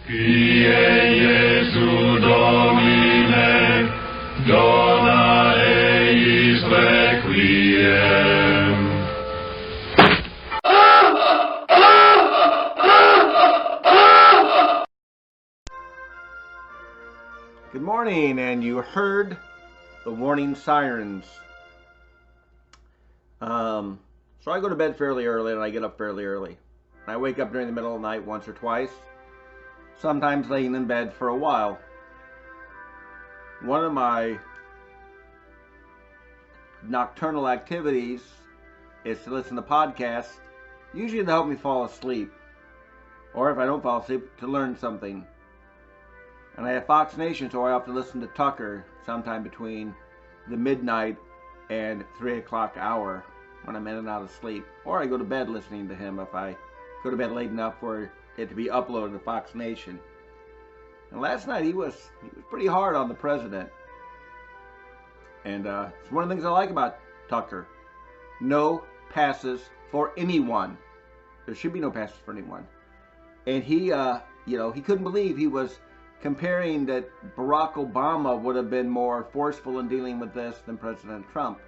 Kyrie Jesu Domine, dona eis requiem. Good morning, and you heard the warning sirens. So I go to bed fairly early and I get up fairly early. I wake up during the middle of the night once or twice, sometimes laying in bed for a while. One of my nocturnal activities is to listen to podcasts, usually to help me fall asleep, or if I don't fall asleep, to learn something. And I have Fox Nation, so I have to listen to Tucker sometime between the midnight and 3 o'clock hour when I'm in and out of sleep. Or I go to bed listening to him if I go to bed late enough for it to be uploaded to Fox Nation. And last night he was pretty hard on the president. And it's one of the things I like about Tucker. No passes for anyone. There should be no passes for anyone. And he couldn't believe he was comparing that Barack Obama would have been more forceful in dealing with this than President Trump.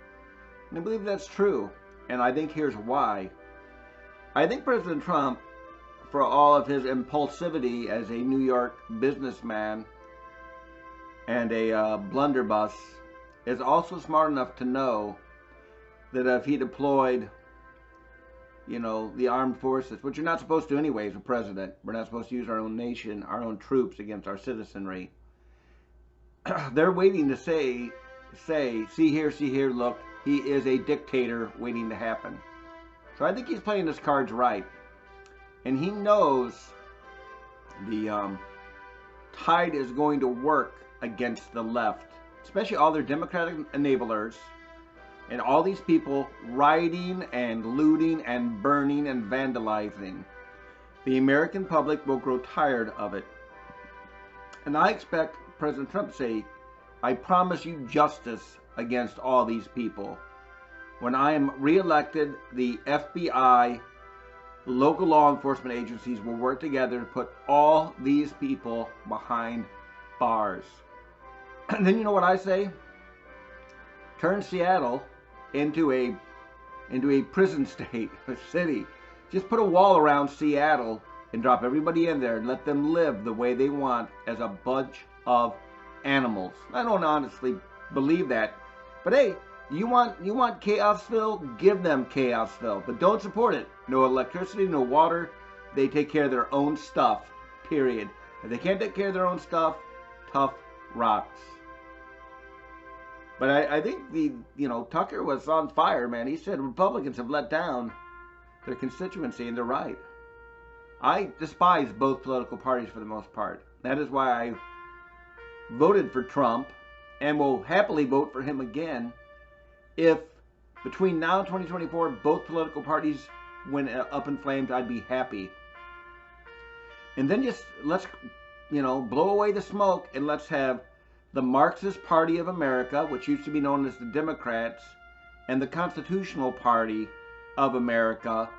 And I believe that's true. And I think here's why. I think President Trump, for all of his impulsivity as a New York businessman and a blunderbuss, is also smart enough to know that if he deployed, the armed forces, which you're not supposed to anyway as a president. We're not supposed to use our own nation, our own troops against our citizenry. They're waiting to say, see here, look, he is a dictator waiting to happen. So I think he's playing his cards right. And he knows the tide is going to work against the left, especially all their Democratic enablers and all these people rioting and looting and burning and vandalizing. The American public will grow tired of it. And I expect President Trump to say, I promise you justice against all these people. When I am reelected, the FBI, local law enforcement agencies will work together to put all these people behind bars. And then you know what I say? Turn Seattle into a prison state, a city. Just put a wall around Seattle and drop everybody in there and let them live the way they want as a bunch of animals. I don't honestly believe that. But hey, you want Chaosville? Give them Chaosville. But don't support it. No electricity, no water. They take care of their own stuff, period. If they can't take care of their own stuff, tough rocks. But I think Tucker was on fire, man. He said Republicans have let down their constituency, and they're right. I despise both political parties for the most part. That is why I voted for Trump and will happily vote for him again if between now and 2024 both political parties went up in flames. I'd be happy. And then just let's blow away the smoke and let's have the Marxist Party of America, which used to be known as the Democrats, and the Constitutional Party of America,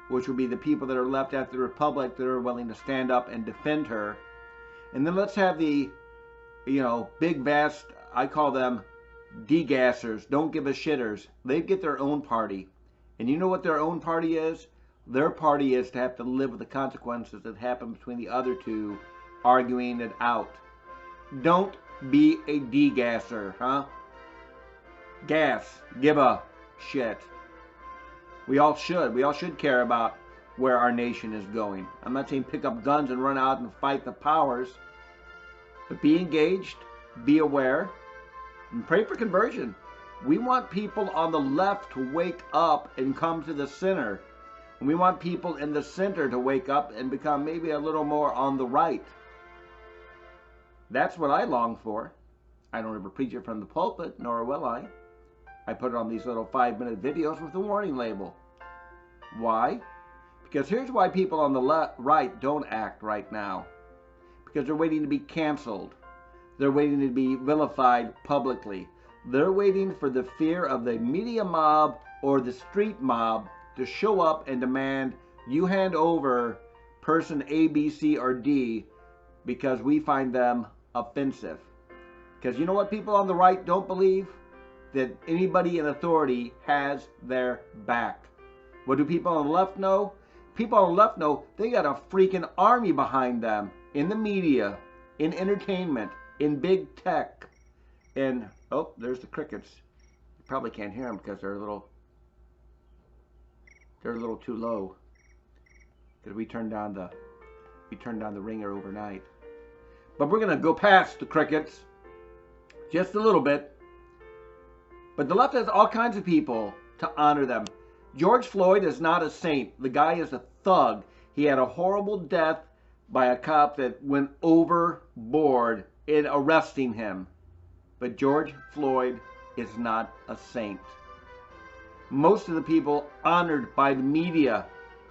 which would be the people that are left after the Republic that are willing to stand up and defend her. And then let's have the, big, vast, I call them degassers, don't give a shitters. They get their own party. And you know what their own party is? Their party is to have to live with the consequences that happen between the other two, arguing it out. Don't be a degasser, huh? Gas. Give a shit. We all should. We all should care about where our nation is going. I'm not saying pick up guns and run out and fight the powers. But be engaged. Be aware. And pray for conversion. We want people on the left to wake up and come to the center. And we want people in the center to wake up and become maybe a little more on the right. That's what I long for. I don't ever preach it from the pulpit, nor will I. I put it on these little 5-minute videos with a warning label. Why? Because here's why people on the right don't act right now. Because they're waiting to be canceled. They're waiting to be vilified publicly. They're waiting for the fear of the media mob or the street mob to show up and demand you hand over person A, B, C, or D because we find them offensive. Because you know what people on the right don't believe? That anybody in authority has their back. What do people on the left know? People on the left know they got a freaking army behind them in the media, in entertainment, in big tech. And, oh, there's the crickets. You probably can't hear them because they're a little too low. Because we turned down the ringer overnight. But we're going to go past the crickets just a little bit. But the left has all kinds of people to honor them. George Floyd is not a saint. The guy is a thug. He had a horrible death by a cop that went overboard in arresting him. But George Floyd is not a saint. Most of the people honored by the media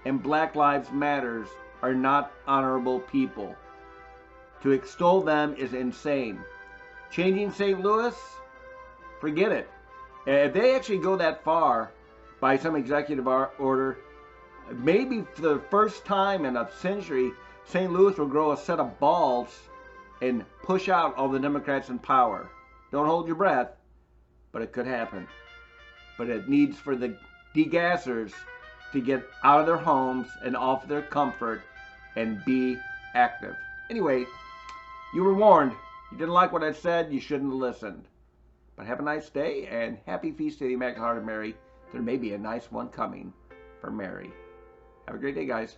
and Black Lives Matters are not honorable people. To extol them is insane. Changing St. Louis? Forget it. If they actually go that far by some executive order, maybe for the first time in a century, St. Louis will grow a set of balls and push out all the Democrats in power. Don't hold your breath, but it could happen. But it needs for the degassers to get out of their homes and off their comfort and be active. Anyway, you were warned. You didn't like what I said, you shouldn't have listened. But have a nice day and happy feast of the Immaculate Heart of Mary. There may be a nice one coming for Mary. Have a great day, guys.